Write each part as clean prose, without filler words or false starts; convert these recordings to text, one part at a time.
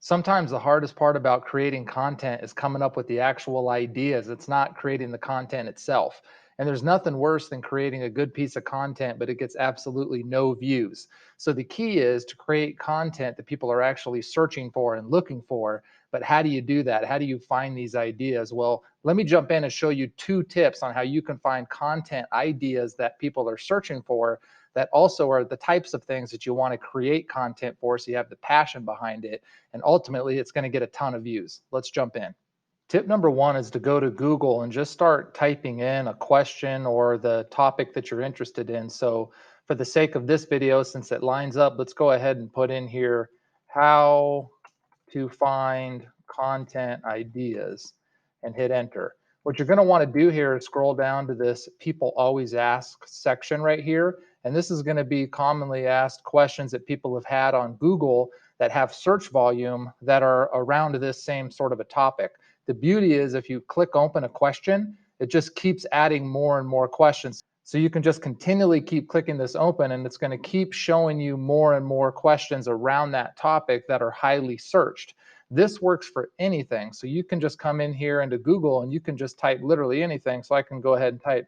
Sometimes the hardest part about creating content is coming up with the actual ideas. It's not creating the content itself. And there's nothing worse than creating a good piece of content, but it gets absolutely no views. So the key is to create content that people are actually searching for and looking for. But how do you do that? How do you find these ideas? Well, let me jump in and show you 2 tips on how you can find content ideas that people are searching for that also are the types of things that you want to create content for, so you have the passion behind it, and ultimately it's going to get a ton of views. Let's jump in. Tip number one is to go to Google and just start typing in a question or the topic that you're interested in. So for the sake of this video, since it lines up, let's go ahead and put in here how to find content ideas and hit enter. What you're going to want to do here is scroll down to this people always ask section right here. And this is going to be commonly asked questions that people have had on Google that have search volume that are around this same sort of a topic. The beauty is if you click open a question, it just keeps adding more and more questions. So you can just continually keep clicking this open, and it's going to keep showing you more and more questions around that topic that are highly searched. This works for anything. So you can just come in here into Google and you can just type literally anything. So I can go ahead and type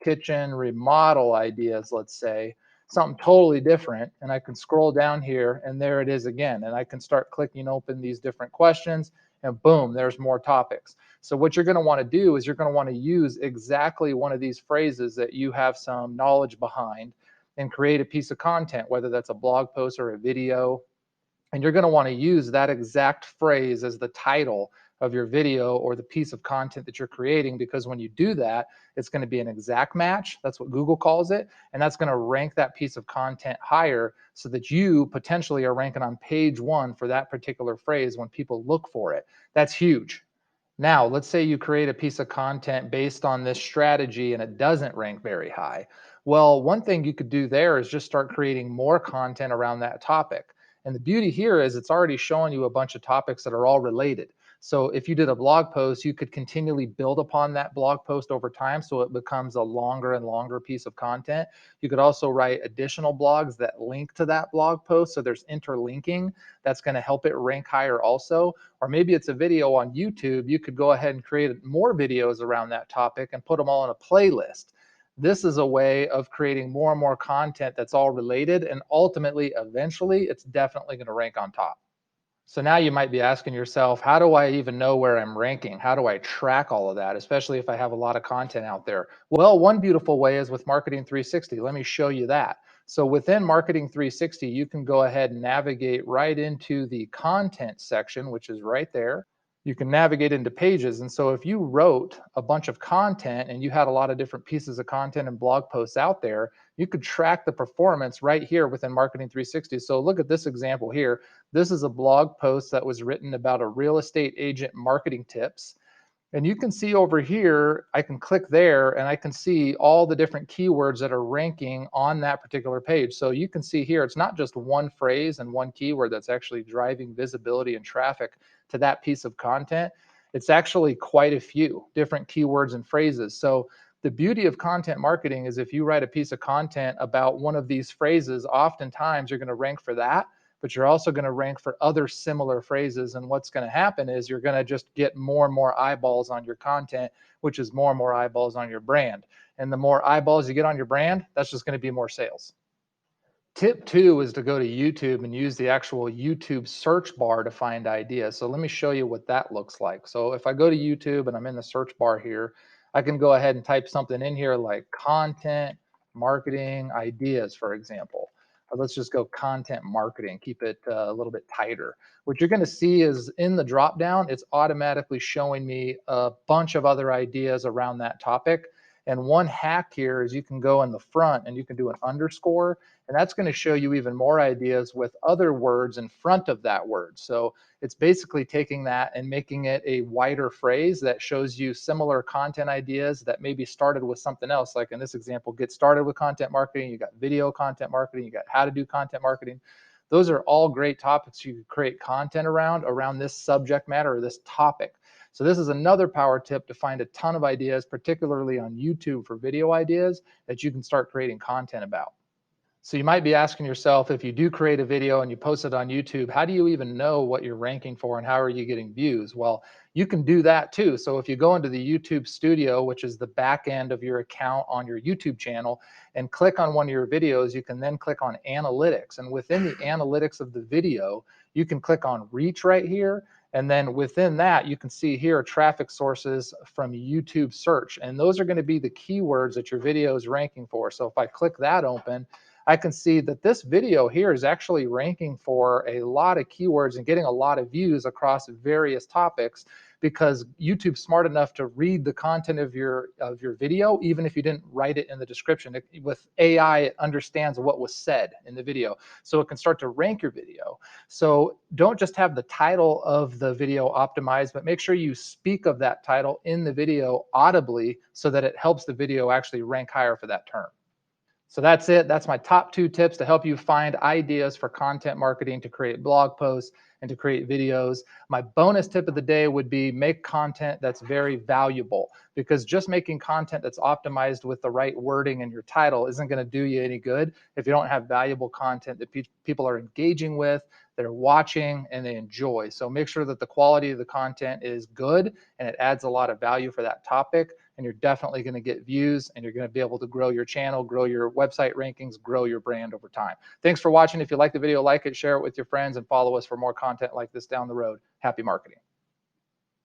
kitchen remodel ideas, let's say, something totally different. And I can scroll down here and there it is again. And I can start clicking open these different questions and boom, there's more topics. So what you're going to want to do is you're going to want to use exactly one of these phrases that you have some knowledge behind and create a piece of content, whether that's a blog post or a video. And you're going to want to use that exact phrase as the title of your video or the piece of content that you're creating, because when you do that, it's going to be an exact match. That's what Google calls it. And that's going to rank that piece of content higher so that you potentially are ranking on page 1 for that particular phrase when people look for it. That's huge. Now, let's say you create a piece of content based on this strategy and it doesn't rank very high. Well, one thing you could do there is just start creating more content around that topic. And the beauty here is it's already showing you a bunch of topics that are all related. So if you did a blog post, you could continually build upon that blog post over time so it becomes a longer and longer piece of content. You could also write additional blogs that link to that blog post, so there's interlinking. That's going to help it rank higher also. Or maybe it's a video on YouTube. You could go ahead and create more videos around that topic and put them all in a playlist. This is a way of creating more and more content that's all related, and ultimately, eventually, it's definitely going to rank on top. So now you might be asking yourself, how do I even know where I'm ranking? How do I track all of that, especially if I have a lot of content out there? Well, one beautiful way is with Marketing 360. Let me show you that. So within Marketing 360, you can go ahead and navigate right into the content section, which is right there. You can navigate into pages. And so if you wrote a bunch of content and you had a lot of different pieces of content and blog posts out there, you could track the performance right here within Marketing 360. So look at this example here. This is a blog post that was written about a real estate agent marketing tips. And you can see over here, I can click there and I can see all the different keywords that are ranking on that particular page. So you can see here, it's not just one phrase and one keyword that's actually driving visibility and traffic to that piece of content. It's actually quite a few different keywords and phrases. So the beauty of content marketing is if you write a piece of content about one of these phrases, oftentimes you're going to rank for that, but you're also going to rank for other similar phrases. And what's going to happen is you're going to just get more and more eyeballs on your content, which is more and more eyeballs on your brand. And the more eyeballs you get on your brand, that's just going to be more sales. Tip 2 is to go to YouTube and use the actual YouTube search bar to find ideas. So let me show you what that looks like. So if I go to YouTube and I'm in the search bar here, I can go ahead and type something in here like content marketing ideas, for example. Or let's just go content marketing, keep it a little bit tighter. What you're going to see is in the drop down, it's automatically showing me a bunch of other ideas around that topic. And one hack here is you can go in the front and you can do an underscore, and that's going to show you even more ideas with other words in front of that word. So it's basically taking that and making it a wider phrase that shows you similar content ideas that maybe started with something else. Like in this example, get started with content marketing, you got video content marketing, you got how to do content marketing. Those are all great topics you could create content around this subject matter or this topic. So this is another power tip to find a ton of ideas, particularly on YouTube for video ideas that you can start creating content about. So you might be asking yourself, if you do create a video and you post it on YouTube, how do you even know what you're ranking for and how are you getting views? Well, you can do that too. So if you go into the YouTube studio, which is the back end of your account on your YouTube channel, and click on one of your videos, you can then click on analytics. And within the analytics of the video, you can click on reach right here. And then within that, you can see here traffic sources from YouTube search. And those are going to be the keywords that your video is ranking for. So if I click that open, I can see that this video here is actually ranking for a lot of keywords and getting a lot of views across various topics, because YouTube's smart enough to read the content of your video, even if you didn't write it in the description. With AI, it understands what was said in the video, so it can start to rank your video. So don't just have the title of the video optimized, but make sure you speak of that title in the video audibly so that it helps the video actually rank higher for that term. So that's it. That's my top 2 tips to help you find ideas for content marketing, to create blog posts and to create videos. My bonus tip of the day would be make content that's very valuable, because just making content that's optimized with the right wording in your title isn't going to do you any good if you don't have valuable content that people are engaging with, they're watching, and they enjoy. So make sure that the quality of the content is good and it adds a lot of value for that topic, and you're definitely going to get views, and you're going to be able to grow your channel, grow your website rankings, grow your brand over time. Thanks for watching. If you like the video, like it, share it with your friends, and follow us for more content like this down the road. Happy marketing.